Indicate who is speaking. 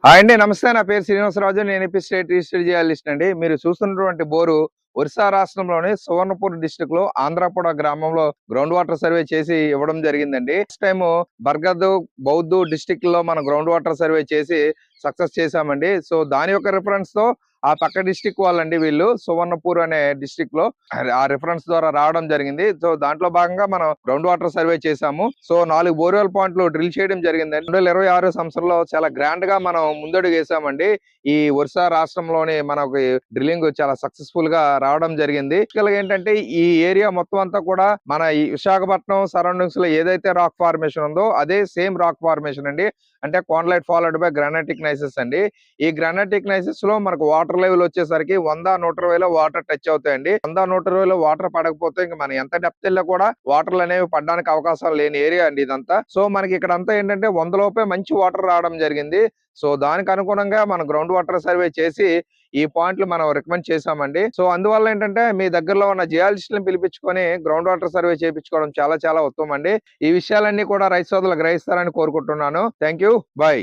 Speaker 1: Hi అండి. నమస్తే. నా పేరు శ్రీనివాసరాజు. నేను ఏపీ స్టేట్ రిజిస్టర్డ్ జియాలజిస్ట్ అండి. మీరు చూస్తున్నటువంటి బోరు ఒరిస్సా రాష్ట్రంలోని సువర్ణపూర్ డిస్ట్రిక్ట్ లో ఆంధ్రపుడ గ్రామంలో గ్రౌండ్ వాటర్ సర్వే చేసి ఇవ్వడం జరిగిందండి. ఫస్ట్ టైం బర్గద్ బౌద్ధ్ డిస్ట్రిక్ట్ లో మనం గ్రౌండ్ వాటర్ సర్వే చేసి సక్సెస్ చేశామండి. సో దాని యొక్క రిఫరెన్స్ తో ఆ పక్క డిస్ట్రిక్ట్ వాళ్ళండి వీళ్ళు సువర్ణపూర్ అనే డిస్ట్రిక్ట్ లో ఆ రిఫరెన్స్ ద్వారా రావడం జరిగింది. సో దాంట్లో భాగంగా మనం గ్రౌండ్ వాటర్ సర్వే చేశాము. సో 4 బోర్వెల్ పాయింట్లు డ్రిల్ చేయడం జరిగిందండి. 2026 సంవత్సరంలో చాలా గ్రాండ్ గా మనం ముందడుగు వేసామండి. ఈ ఒరిస్సా రాష్ట్రంలోని మనకి డ్రిల్లింగ్ చాలా సక్సెస్ఫుల్ గా రావడం జరిగింది. ఏంటంటే ఈ ఏరియా మొత్తం అంతా కూడా మన ఈ విశాఖపట్నం సరౌండింగ్స్ లో ఏదైతే రాక్ ఫార్మేషన్ ఉందో అదే సేమ్ రాక్ ఫార్మేషన్ అండి. అంటే కోన్లైట్ ఫాలోడ్ బై గ్రానైటిక్ నైసెస్ అండి. ఈ గ్రానైటిక్ నైసెస్ లో మనకు వాటర్ లెవెల్ వచ్చేసరికి 100-120లో వాటర్ టచ్ అవుతాయండి. 100-120లో వాటర్ పడకపోతే ఇంకా మనం ఎంత డెప్త్ వెళ్ళా కూడా వాటర్లు అనేవి పడడానికి అవకాశం లేని ఏరియా అండి ఇదంతా. సో మనకి ఇక్కడ అంతా ఏంటంటే 100 లోపే మంచి వాటర్ రావడం జరిగింది. సో దానికి అనుగుణంగా మనం గ్రౌండ్ వాటర్ సర్వే చేసి ఈ పాయింట్లు మనం రికమెండ్ చేసామండి. సో అందువల్ల ఏంటంటే మీ దగ్గరలో ఉన్న జియాలజిస్టులను పిలిపించుకొని గ్రౌండ్ వాటర్ సర్వే చేయించుకోవడం చాలా చాలా ఉత్తమం అండి. ఈ విషయాలన్నీ కూడా రైతు సోదరులు గ్రహిస్తారని కోరుకుంటున్నాను. Thank you. బై.